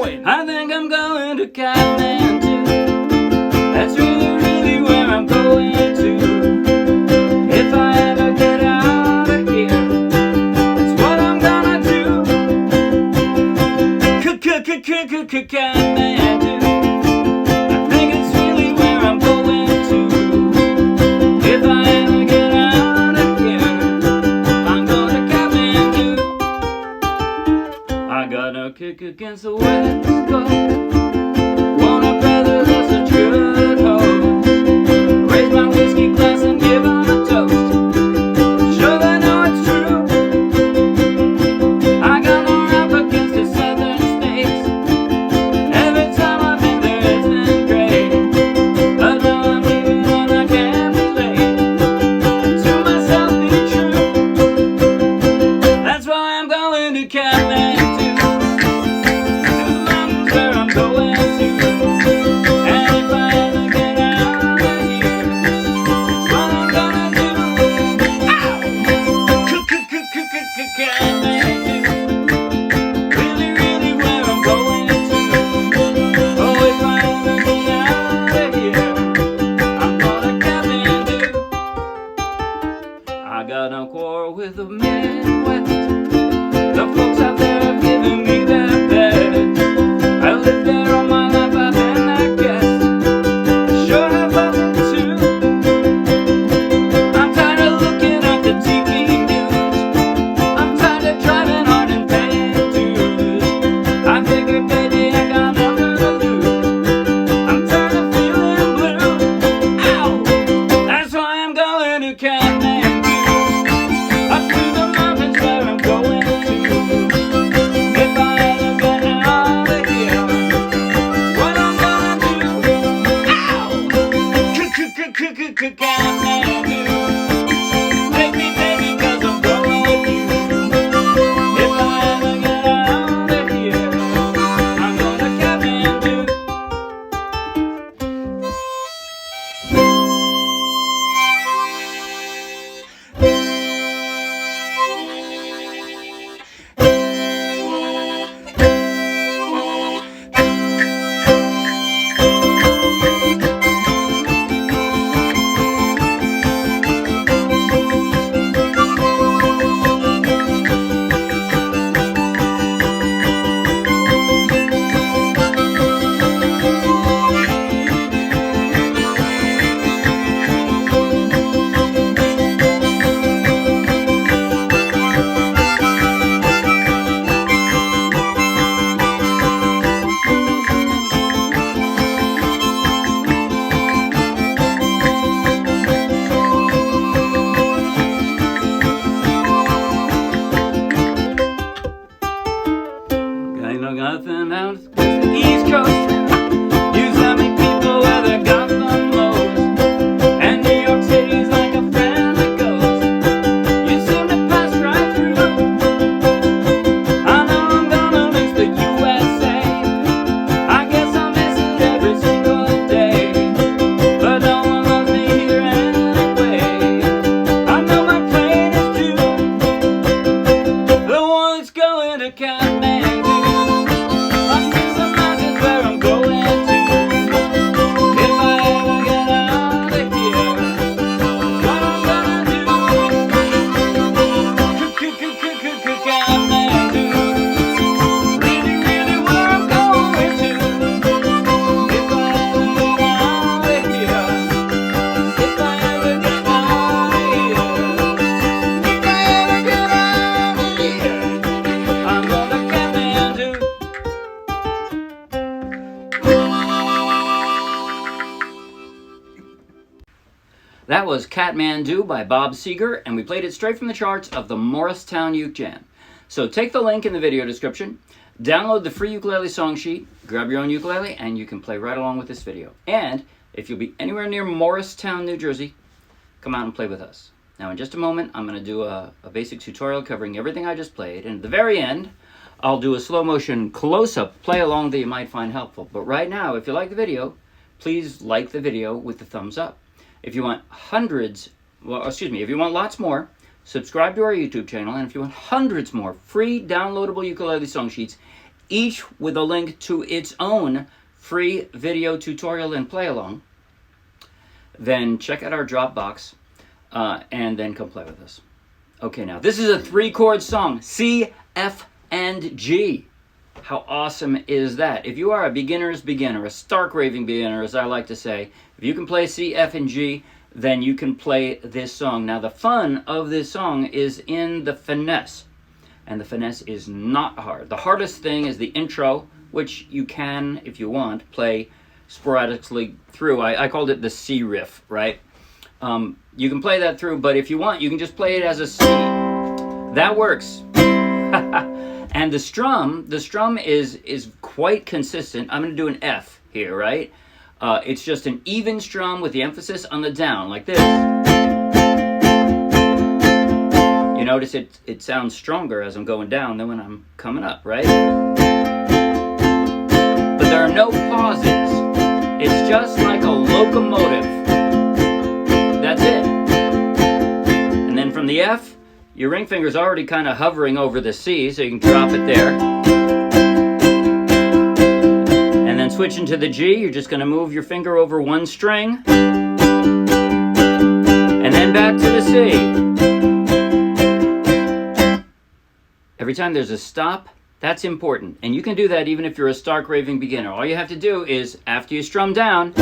going? I think I'm going to Katmandu. That's really where I'm going to. If I ever get out of here, that's what I'm gonna do. Katmandu. I think it's really where I'm going to. If I ever get out of here, I'm going to Katmandu. I got no kick against the West Coast. Wanna brother that's such good host. Raise my whiskey glass and give 'em a toast. Sure they know it's true. I got no rap against the southern states. Every time I've been there it's been great. But now I'm leaving and I can't be late. And to myself be true. That's why I'm going to Katmandu. I got no quarrel with the Midwest. The folks out there have given me their best. I lived there all my life, I've been their guest. I sure have loved it too. I'm tired of looking at the TV news. I'm tired of driving hard and paying dues. I figured, baby, I got nothing to lose. I'm tired of feeling blue. Ow! That's why I'm going to Katmandu. Up to the mountains where I'm going to. If I ever get out of here, that's what I'm gonna do. Ow! Katmandu. Take me, baby, 'cause I'm going with you. If I ever get out of here, I'm going to Katmandu. Ain't no nothing else 'cause the East Coast. You tell me people where they got the most. And New York City's like a friend that goes. You seem to pass right through. I know I'm gonna miss the USA. I guess I'll miss it every single day. But no one loves me here anyway. I know my plane is due. The one that's going to Katmandu. Up to the mountains where I'm going to. If I ever get out of here, what I'm gonna do. Katmandu. Really where I'm going to. If I ever get out of here. If I ever get out of here. If I ever get out of here, I'm going to Katmandu. That was Katmandu by Bob Seger, and we played it straight from the charts of the Morristown Uke Jam. So take the link in the video description, download the free ukulele song sheet, grab your own ukulele, and you can play right along with this video. And if you'll be anywhere near Morristown, New Jersey, come out and play with us. Now in just a moment, I'm going to do a basic tutorial covering everything I just played, and at the very end, I'll do a slow motion close-up play along that you might find helpful. But right now, if you like the video, please like the video with the thumbs up. If you want if you want lots more, subscribe to our YouTube channel, and if you want hundreds more free downloadable ukulele song sheets each with a link to its own free video tutorial and play along, then check out our Dropbox and then come play with us. Okay, now this is a 3-chord song, C, F, and G. How awesome is that? If you are a beginner's beginner, a stark raving beginner, as I like to say, if you can play C, F, and G, then you can play this song. Now, the fun of this song is in the finesse, and the finesse is not hard. The hardest thing is the intro, which you can, if you want, play sporadically through. I called it the C riff, right? You can play that through, but if you want, you can just play it as a C. That works. And the strum is quite consistent. I'm going to do an F here, right? It's just an even strum with the emphasis on the down, like this. You notice it sounds stronger as I'm going down than when I'm coming up, right? But there are no pauses. It's just like a locomotive. That's it. And then from the F, your ring finger's already kind of hovering over the C, so you can drop it there. And then switching to the G, you're just going to move your finger over one string. And then back to the C. Every time there's a stop, that's important. And you can do that even if you're a stark raving beginner. All you have to do is, after you strum down,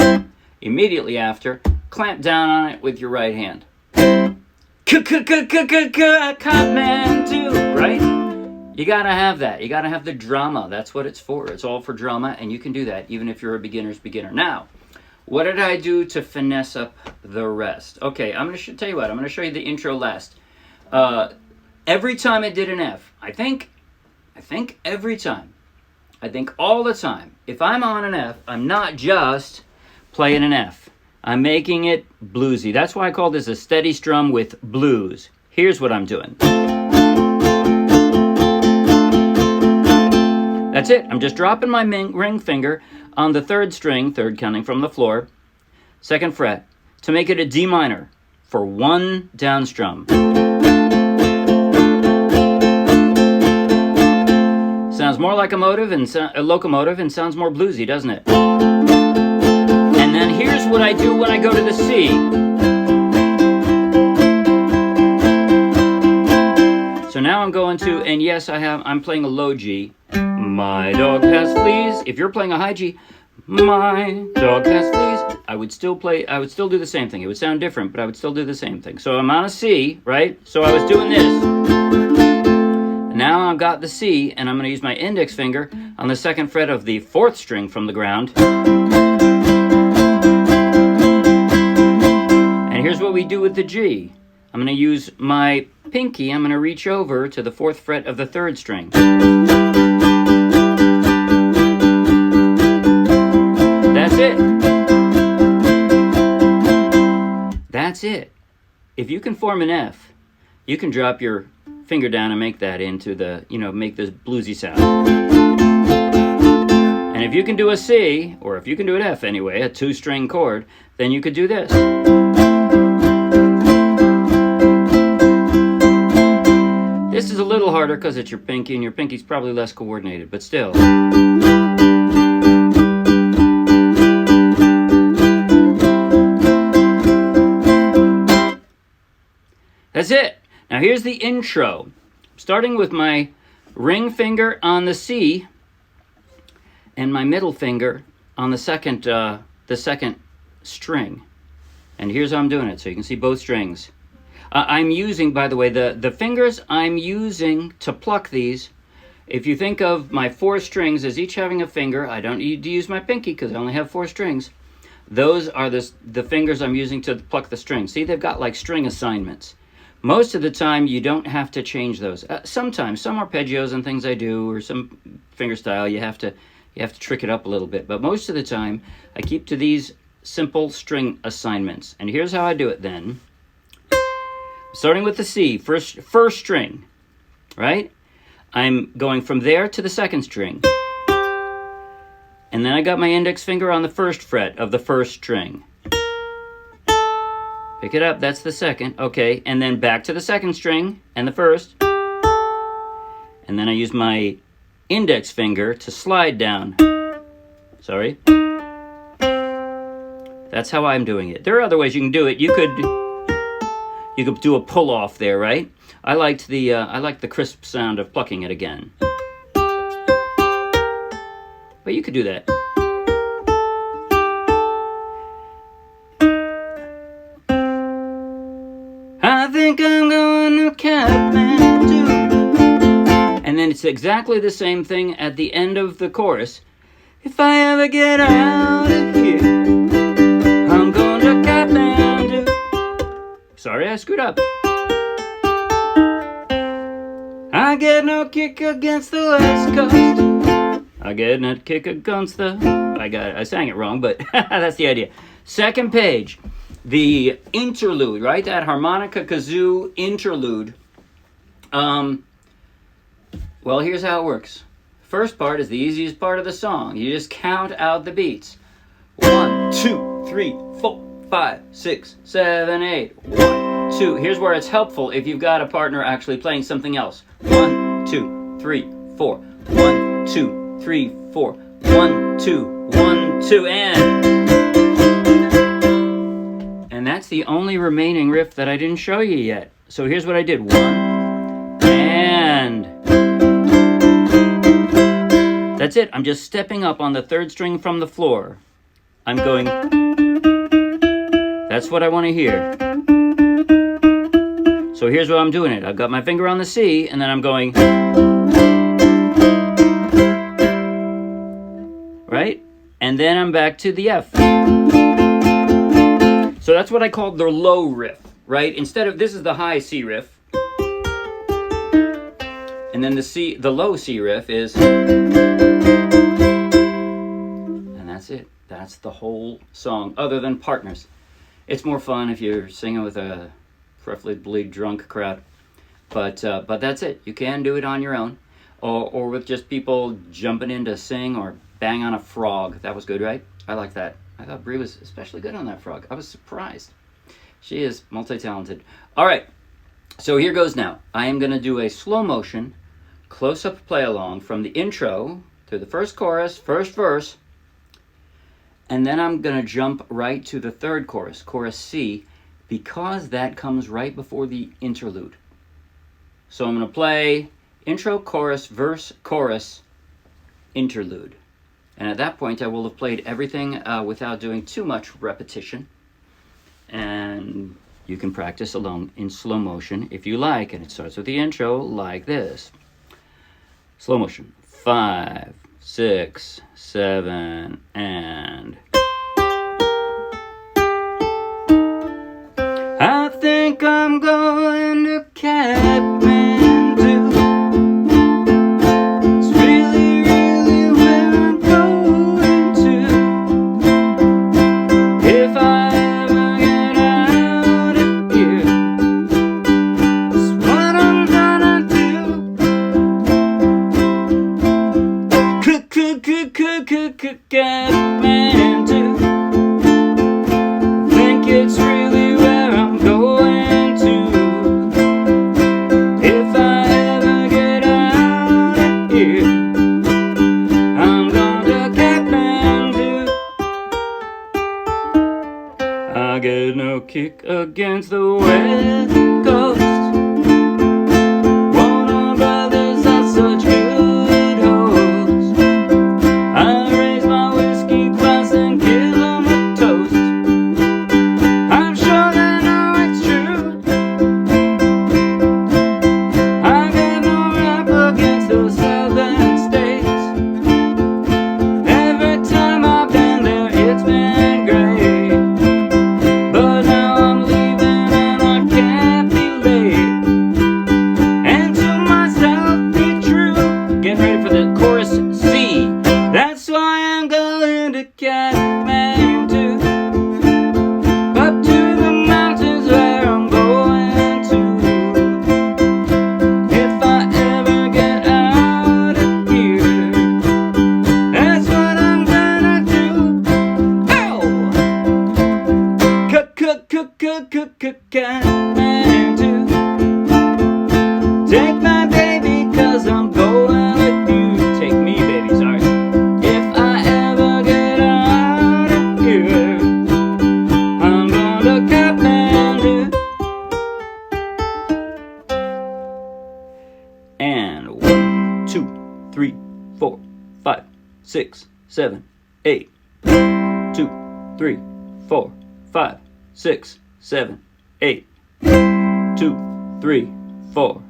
immediately after, clamp down on it with your right hand. Katmandu, right? You gotta have that. You gotta have the drama. That's what it's for. It's all for drama, and you can do that even if you're a beginner's beginner. Now, what did I do to finesse up the rest? Okay, I'm gonna tell you what. I'm gonna show you the intro last. Every time I did an F, I think every time, I think all the time, if I'm on an F, I'm not just playing an F. I'm making it bluesy. That's why I call this a steady strum with blues. Here's what I'm doing. That's it. I'm just dropping my ring finger on the 3rd string, 3rd counting from the floor, 2nd fret, to make it a D minor for 1 down strum. Sounds more like a locomotive and sounds more bluesy, doesn't it? And then here's what I do when I go to the C. So now I'm going to, and yes, I'm playing a low G. My dog has fleas. If you're playing a high G, my dog has fleas, I would still do the same thing. It would sound different, but I would still do the same thing. So I'm on a C, right? So I was doing this. Now I've got the C, and I'm going to use my index finger on the 2nd fret of the 4th string from the ground. And here's what we do with the G. I'm going to use my pinky. I'm going to reach over to the 4th fret of the 3rd string. That's it. That's it. If you can form an F, you can drop your finger down and make that into the, make this bluesy sound. And if you can do a C, or if you can do an F anyway, a 2-string chord, then you could do this. This is a little harder because it's your pinky, and your pinky's probably less coordinated, but still. That's it. Now here's the intro. Starting with my ring finger on the C and my middle finger on the second string. And here's how I'm doing it, so you can see both strings. I'm using, by the way, the fingers I'm using to pluck these. If you think of my 4 strings as each having a finger, I don't need to use my pinky because I only have 4 strings. Those are the fingers I'm using to pluck the strings. See, they've got like string assignments. Most of the time, you don't have to change those. Sometimes, some arpeggios and things I do, or some finger style, you have to trick it up a little bit. But most of the time, I keep to these simple string assignments. And here's how I do it then. Starting with the C, first string, right? I'm going from there to the 2nd string. And then I got my index finger on the 1st fret of the 1st string. Pick it up, that's the 2nd, okay, and then back to the 2nd string and the 1st. And then I use my index finger to slide down. Sorry. That's how I'm doing it. There are other ways you can do it. You could do a pull off there, right? I like the crisp sound of plucking it again. But you could do that. I think I'm going to Katmandu. And then it's exactly the same thing at the end of the chorus. If I ever get out of here, I'm going to Katmandu. Sorry, I screwed up. I get no kick against the West Coast. I get no kick against the... I sang it wrong, but that's the idea. Second page. The interlude, right? That harmonica kazoo interlude. Well, here's how it works. First part is the easiest part of the song. You just count out the beats. 1, 2, 3, 4, 5, 6, 7, 8. 1, 2. Here's where it's helpful if you've got a partner actually playing something else. 1, 2, 3, 4. 1, 2, 3, 4. 1, 2, 1, 2, and that's the only remaining riff that I didn't show you yet. So here's what I did. 1, and... That's it. I'm just stepping up on the third string from the floor. I'm going... That's what I want to hear. So here's what I'm doing it. I've got my finger on the C, and then I'm going... Right? And then I'm back to the F. So that's what I call the low riff, right? Instead of... This is the high C riff. And then the low C riff is... And that's it. That's the whole song, other than partners. It's more fun if you're singing with a preferably drunk crowd. But that's it. You can do it on your own. Or with just people jumping in to sing or bang on a frog. That was good, right? I like that. I thought Bri was especially good on that frog. I was surprised. She is multi-talented. All right. So here goes now. I am going to do a slow motion, close-up play-along from the intro to the first chorus, first verse, and then I'm going to jump right to the third chorus, chorus C, because that comes right before the interlude. So I'm going to play intro, chorus, verse, chorus, interlude. And at that point, I will have played everything without doing too much repetition. And you can practice along in slow motion if you like. And it starts with the intro like this. Slow motion. 5, 6, 7, and... I think I'm going to Katmandu. It's really, really where I'm going to. If I ever get out of here, it's what I'm gonna do. Katmandu. I think it's really where I'm going to. If I ever get out of here, I'm going to Katmandu. I get no kick against the West Coast. Warner Brothers are such good hosts. I raise my whiskey glass and give them a toast. I'm sure they know it's true. I get no rap against those southern states. Every time I've been there, it's been great. But now I'm leaving and I can't And 1, 2, 3, 4, 5, 6, 7, 8. 2, 3, 4, 5, 6, 7, 8. 2, 3, 4.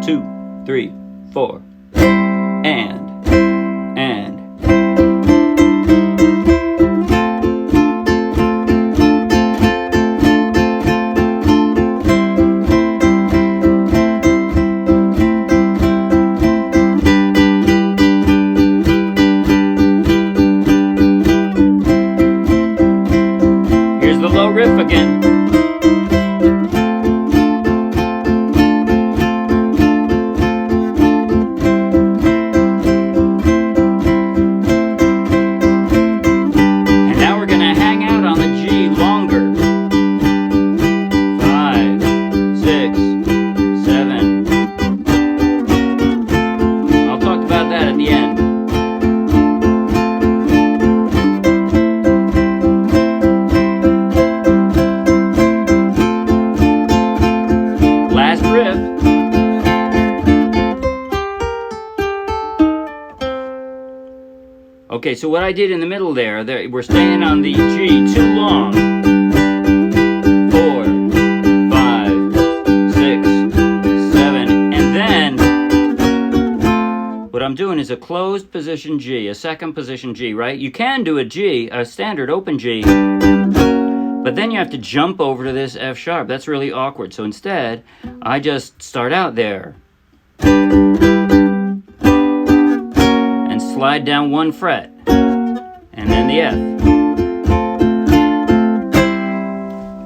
2, 3, 4. And. Here's the low riff again. Okay, so what I did in the middle there, we're staying on the G too long. 4, 5, 6, 7, and then what I'm doing is a closed position G, a second position G, right? You can do a G, a standard open G, but then you have to jump over to this F sharp. That's really awkward. So instead, I just start out there and slide down 1 fret. And then the F.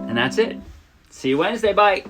And that's it. See you Wednesday. Bye.